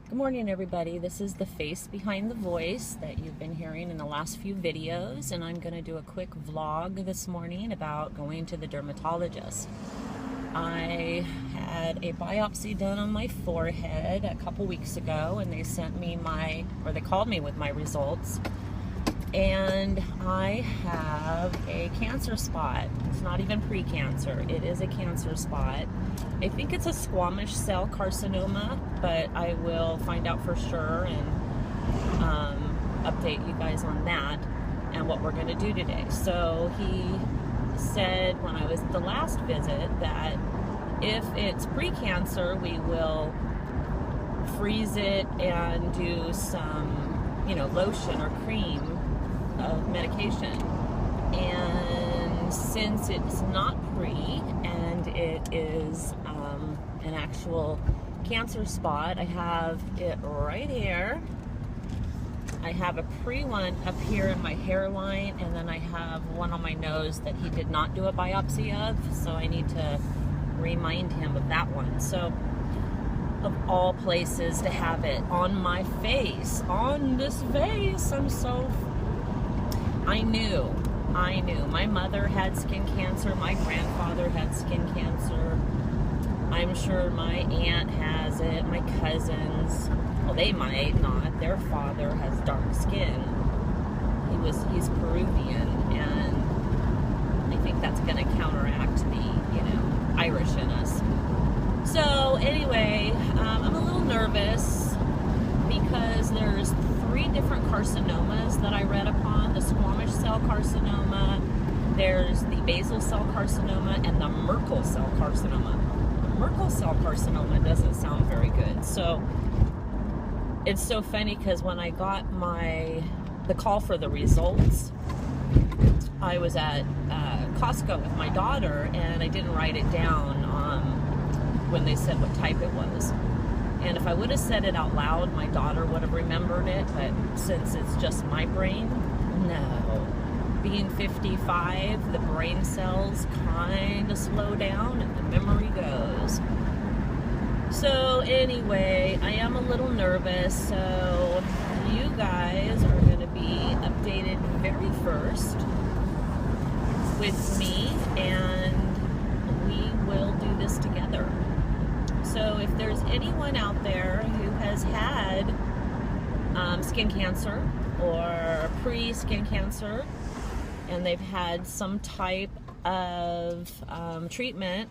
Good morning, everybody. This is the face behind the voice that you've been hearing in the last few videos, and I'm going to do a quick vlog this morning about going to the dermatologist. I had a biopsy done on my forehead a couple weeks ago, and they sent me they called me with my results, and I have a cancer spot. It's not even pre-cancer, it is a cancer spot. I think it's a squamous cell carcinoma, but I will find out for sure and update you guys on that and what we're going to do today. So he said when I was at the last visit that if it's pre-cancer, we will freeze it and do some, lotion or cream of medication. And since it's not pre and it is an actual cancer spot, I have it right here. I have a pre one up here in my hairline, and then I have one on my nose that he did not do a biopsy of, so I need to remind him of that one. So of all places to have it on my face, on this face, I knew my mother had skin cancer, my grandfather had skin cancer, I'm sure my aunt has it, my cousins, well, they might not, their father has dark skin, he's Peruvian, and I think that's going to counteract the, Irish in us. So anyway, I'm a little nervous because there's 3 different carcinomas that I read upon: the squamous cell carcinoma, there's the basal cell carcinoma, and the Merkel cell carcinoma. The Merkel cell carcinoma doesn't sound very good. So it's so funny because when I got the call for the results, I was at Costco with my daughter, and I didn't write it down when they said what type it was. And if I would have said it out loud, my daughter would have remembered it, but since it's just my brain, no. Being 55, the brain cells kind of slow down and the memory goes. So anyway, I am a little nervous, so you guys are going to be updated very first with me, and we will do this together. So if there's anyone out there who has had skin cancer or pre-skin cancer and they've had some type of treatment,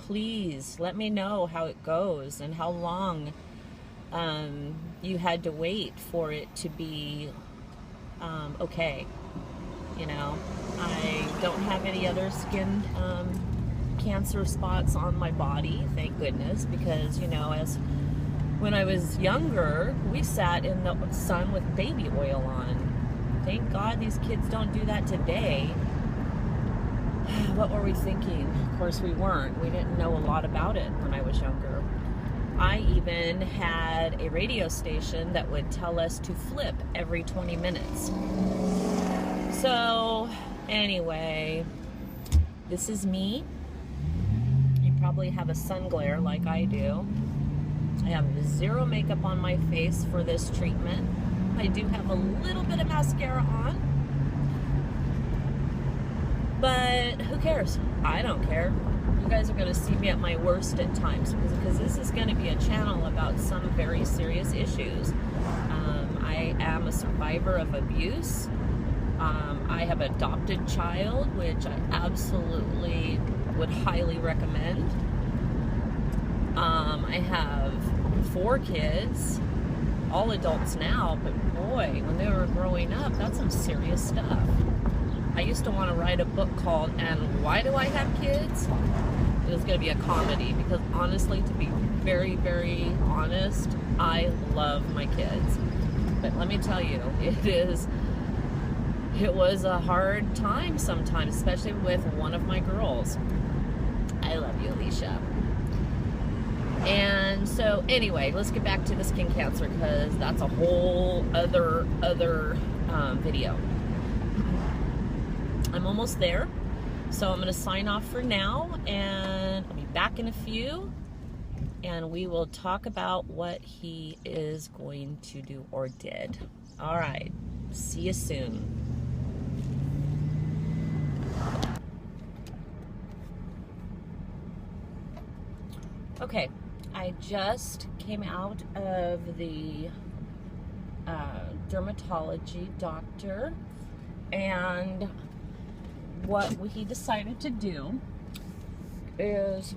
please let me know how it goes and how long you had to wait for it to be okay. I don't have any other skin cancer spots on my body, thank goodness, because as when I was younger, we sat in the sun with baby oil on. Thank God these kids don't do that today. What were we thinking? Of course we weren't. We didn't know a lot about it when I was younger. I even had a radio station that would tell us to flip every 20 minutes. So anyway, this is me. Probably have a sun glare like I do. I have 0 makeup on my face for this treatment. I do have a little bit of mascara on, but who cares? I don't care. You guys are going to see me at my worst at times because this is going to be a channel about some very serious issues. I am a survivor of abuse. I have an adopted child, which I absolutely would highly recommend. I have 4 kids, all adults now, but boy, when they were growing up, that's some serious stuff. I used to want to write a book called "And Why Do I Have Kids?" It was going to be a comedy because honestly, to be very, very honest, I love my kids. But let me tell you, it was a hard time sometimes, especially with one of my girls. I love you, Alicia. And so anyway, let's get back to the skin cancer because that's a whole other video. I'm almost there, so I'm going to sign off for now, and I'll be back in a few. and we will talk about what he is going to do or did. All right, see you soon. Okay, I just came out of the dermatology doctor, and what he decided to do is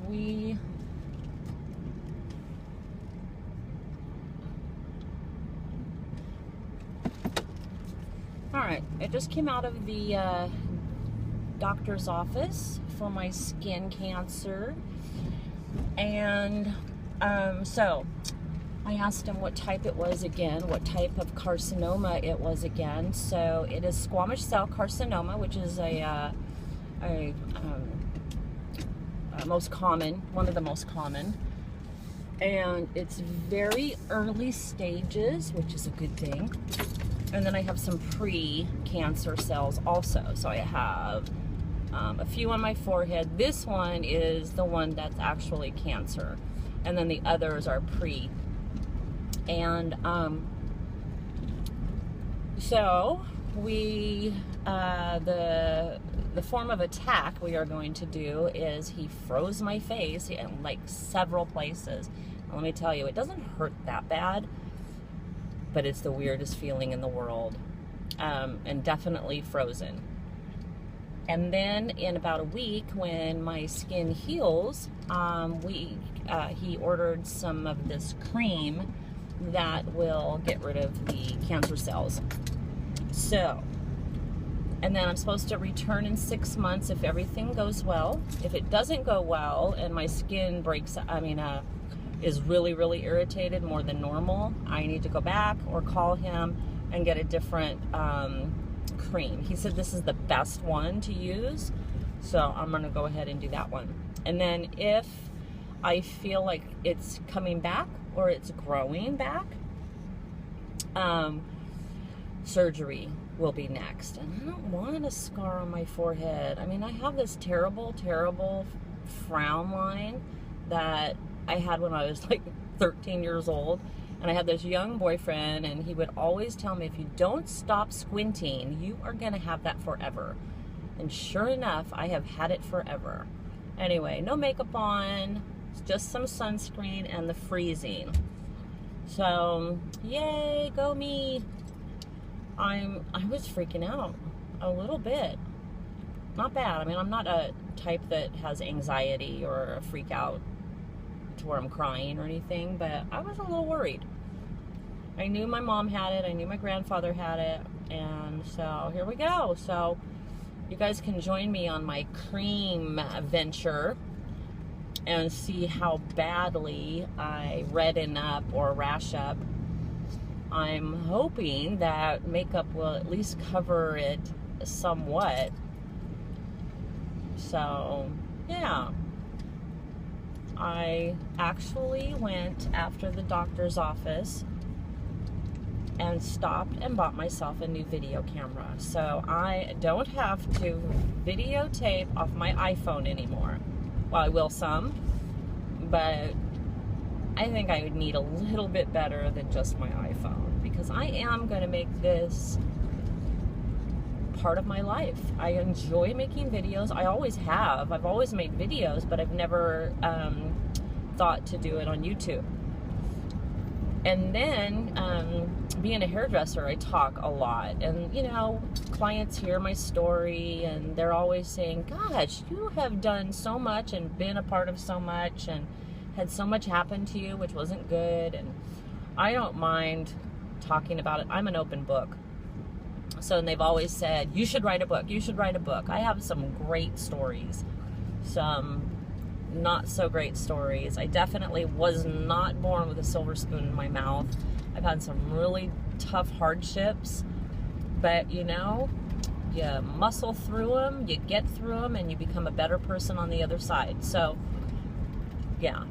Alright, I just came out of the doctor's office for my skin cancer, and so I asked him what type it was again, what type of carcinoma it was again. So it is squamous cell carcinoma, which is most common, one of the most common, and it's very early stages, which is a good thing. And then I have some pre-cancer cells also. So I have a few on my forehead. This one is the one that's actually cancer, and then the others are pre. And so we the form of attack we are going to do is he froze my face in like several places. And let me tell you, it doesn't hurt that bad, but it's the weirdest feeling in the world, and definitely frozen. And then in about a week, when my skin heals, he ordered some of this cream that will get rid of the cancer cells. So, and then I'm supposed to return in 6 months if everything goes well. If it doesn't go well and my skin is really, really irritated more than normal, I need to go back or call him and get a different cream. He said this is the best one to use, so I'm gonna go ahead and do that one. And then if I feel like it's coming back or it's growing back, surgery will be next. And I don't want a scar on my forehead. I mean, I have this terrible, terrible frown line that I had when I was like 13 years old. And I had this young boyfriend, and he would always tell me, if you don't stop squinting, you are gonna have that forever. And sure enough, I have had it forever. Anyway, no makeup on, just some sunscreen and the freezing. So, yay, go me. I was freaking out a little bit. Not bad. I mean, I'm not a type that has anxiety or a freak out to where I'm crying or anything, but I was a little worried. I knew my mom had it, I knew my grandfather had it, and so here we go. So you guys can join me on my cream venture and see how badly I redden up or rash up. I'm hoping that makeup will at least cover it somewhat. So yeah, I actually went after the doctor's office and stopped and bought myself a new video camera. So I don't have to videotape off my iPhone anymore. Well, I will some, but I think I would need a little bit better than just my iPhone, because I am going to make this part of my life. I enjoy making videos. I always have. I've always made videos, but I've never thought to do it on YouTube. And then being a hairdresser, I talk a lot, and you know, clients hear my story and they're always saying, gosh, you have done so much and been a part of so much and had so much happen to you, which wasn't good. And I don't mind talking about it. I'm an open book. So, and they've always said, you should write a book, you should write a book. I have some great stories, some not so great stories. I definitely was not born with a silver spoon in my mouth. I've had some really tough hardships, but you know, you muscle through them, you get through them, and you become a better person on the other side. So yeah,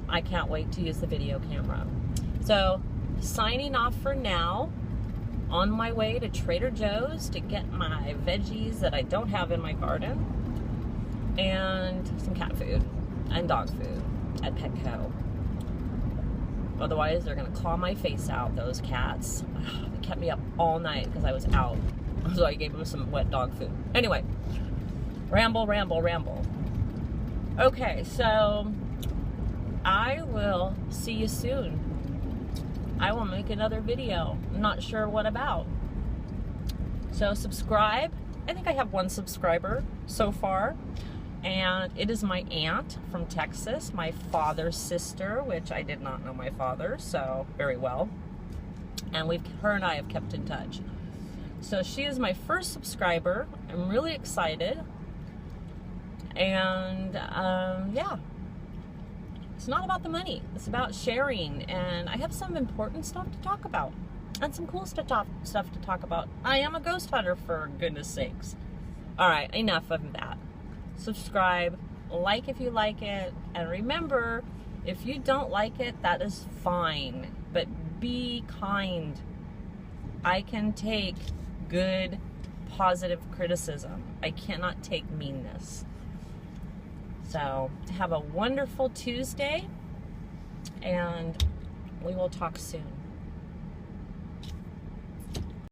I can't wait to use the video camera. So signing off for now, on my way to Trader Joe's to get my veggies that I don't have in my garden, and some cat food and dog food at Petco. Otherwise, they're going to claw my face out, those cats. They kept me up all night because I was out. So I gave them some wet dog food. Anyway, ramble. Okay, so I will see you soon. I will make another video. I'm not sure what about. So subscribe. I think I have 1 subscriber so far. And it is my aunt from Texas, my father's sister, which I did not know my father, so very well. And her and I have kept in touch. So she is my first subscriber. I'm really excited. And yeah, it's not about the money. It's about sharing. And I have some important stuff to talk about. And some cool stuff to talk about. I am a ghost hunter, for goodness sakes. All right, enough of that. Subscribe, like if you like it, and remember, if you don't like it, that is fine, but be kind. I can take good, positive criticism. I cannot take meanness. So, have a wonderful Tuesday, and we will talk soon.